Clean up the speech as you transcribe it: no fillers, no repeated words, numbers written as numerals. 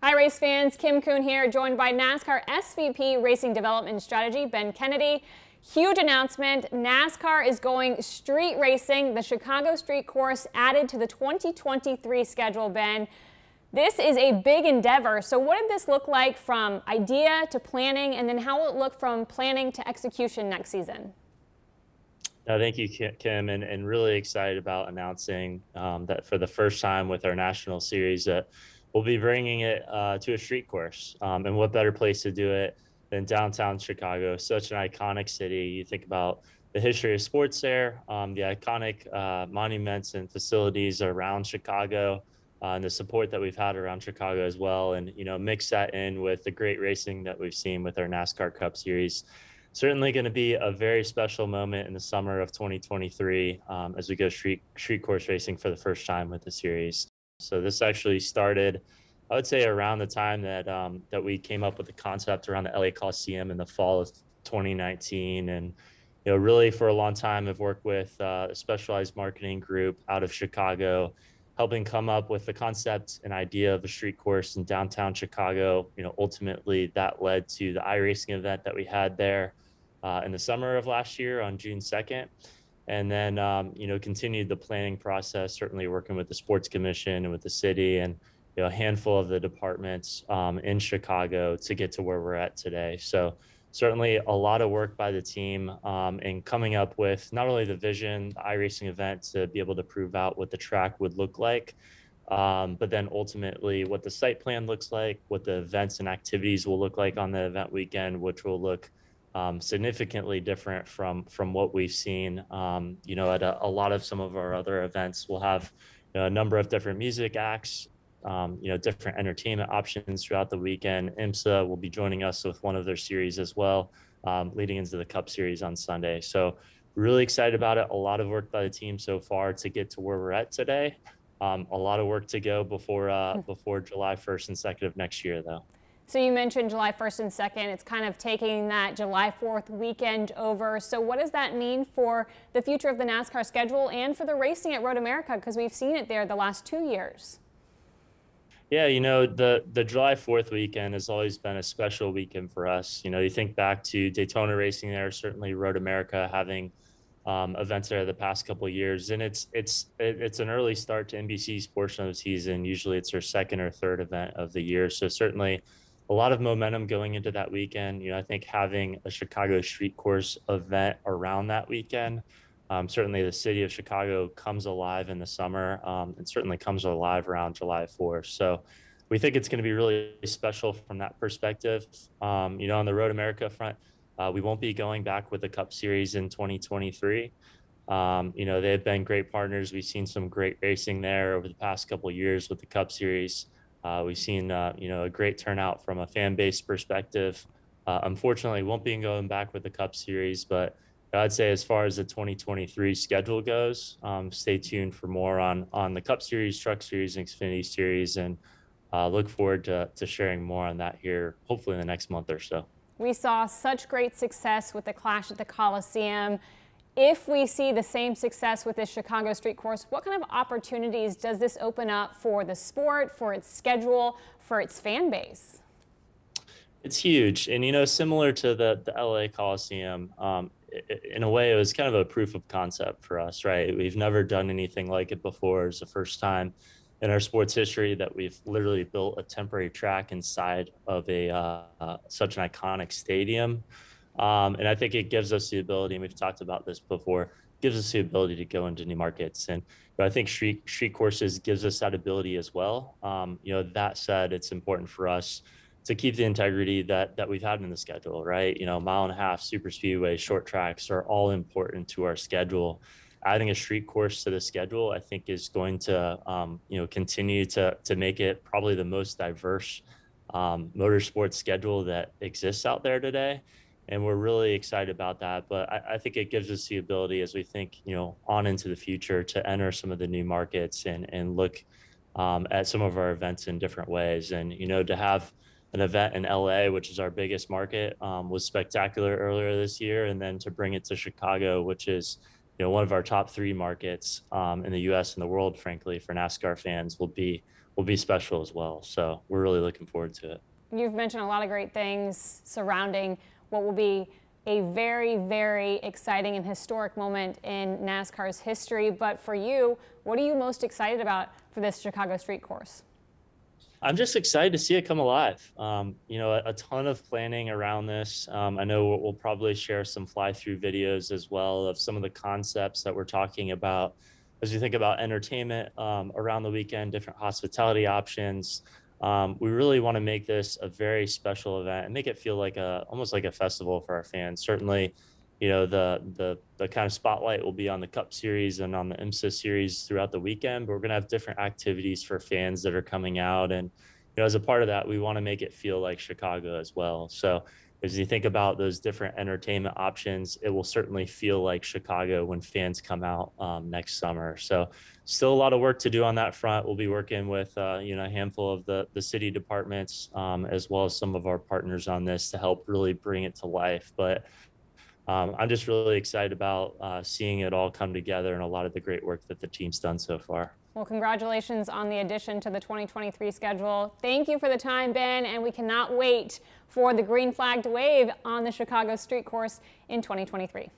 Hi race fans, Kim Coon here, joined by NASCAR SVP Racing Development Strategy, Ben Kennedy. Huge announcement, NASCAR is going street racing, the Chicago Street Course added to the 2023 schedule, Ben. This is a big endeavor, so what did this look like from idea to planning, and then how will it look from planning to execution next season? Thank you, Kim, and really excited about announcing that for the first time with our national series that we'll be bringing it to a street course. And what better place to do it than downtown Chicago, such an iconic city. You think about the history of sports there, the iconic monuments and facilities around Chicago, and the support that we've had around Chicago as well. And, mix that in with the great racing that we've seen with our NASCAR Cup Series. Certainly going to be a very special moment in the summer of 2023 as we go street course racing for the first time with the series. So this actually started, I would say, around the time that that we came up with the concept around the LA Coliseum in the fall of 2019. And really for a long time, I've worked with a specialized marketing group out of Chicago, helping come up with the concept and idea of a street course in downtown Chicago. Ultimately that led to the iRacing event that we had there in the summer of last year on June 2nd. And then, continued the planning process, certainly working with the Sports Commission and with the city and, a handful of the departments in Chicago to get to where we're at today. So certainly a lot of work by the team in coming up with not only the vision, the iRacing event to be able to prove out what the track would look like, but then ultimately what the site plan looks like, what the events and activities will look like on the event weekend, which will look significantly different from what we've seen. At a lot of some of our other events, we'll have a number of different music acts, different entertainment options throughout the weekend. IMSA will be joining us with one of their series as well, leading into the Cup Series on Sunday. So really excited about it. A lot of work by the team so far to get to where we're at today. A lot of work to go before July 1st and 2nd of next year, though. So you mentioned July 1st and 2nd. It's kind of taking that July 4th weekend over. So what does that mean for the future of the NASCAR schedule and for the racing at Road America? Because we've seen it there the last 2 years. Yeah, the July 4th weekend has always been a special weekend for us. You think back to Daytona racing there, certainly Road America having events there the past couple of years, and it's an early start to NBC's portion of the season. Usually it's their second or third event of the year, so certainly a lot of momentum going into that weekend. I think having a Chicago street course event around that weekend, certainly the city of Chicago comes alive in the summer, and certainly comes alive around July 4th. So we think it's going to be really special from that perspective. On the Road America front, we won't be going back with the Cup Series in 2023. They've been great partners. We've seen some great racing there over the past couple of years with the Cup Series. We've seen, a great turnout from a fan base perspective. Unfortunately, won't be going back with the Cup Series, but I'd say as far as the 2023 schedule goes, stay tuned for more on the Cup Series, Truck Series, and Xfinity Series, and look forward to sharing more on that here, hopefully in the next month or so. We saw such great success with the Clash at the Coliseum. If we see the same success with this Chicago street course, what kind of opportunities does this open up for the sport, for its schedule, for its fan base? It's huge. And, similar to the LA Coliseum, in a way, it was kind of a proof of concept for us, right? We've never done anything like it before. It's the first time in our sports history that we've literally built a temporary track inside of such an iconic stadium. And I think it gives us the ability, and we've talked about this before, gives us the ability to go into new markets. And I think street courses gives us that ability as well. That said, it's important for us to keep the integrity that we've had in the schedule, right? Mile and a half, super speedway, short tracks are all important to our schedule. Adding a street course to the schedule, I think, is going to, continue to make it probably the most diverse motorsports schedule that exists out there today. And we're really excited about that. But I think it gives us the ability, as we think, on into the future, to enter some of the new markets and look at some of our events in different ways. And, to have an event in LA, which is our biggest market, was spectacular earlier this year. And then to bring it to Chicago, which is, one of our top 3 markets in the US and the world, frankly, for NASCAR fans, will be will be special as well. So we're really looking forward to it. You've mentioned a lot of great things surrounding what will be a very, very exciting and historic moment in NASCAR's history. But for you, what are you most excited about for this Chicago street course? I'm just excited to see it come alive. You know, a ton of planning around this. I know we'll probably share some fly-through videos as well of some of the concepts that we're talking about as you think about entertainment around the weekend, different hospitality options. We really want to make this a very special event and make it feel like almost like a festival for our fans. Certainly, you know, the kind of spotlight will be on the Cup Series and on the IMSA Series throughout the weekend, but we're going to have different activities for fans that are coming out. And, you know, as a part of that, we want to make it feel like Chicago as well. So as you think about those different entertainment options, it will certainly feel like Chicago when fans come out next summer. So still a lot of work to do on that front. We'll be working with, you know, a handful of the city departments, as well as some of our partners on this to help really bring it to life. But I'm just really excited about seeing it all come together and a lot of the great work that the team's done so far. Well, congratulations on the addition to the 2023 schedule. Thank you for the time, Ben, and we cannot wait for the green flag to wave on the Chicago street course in 2023.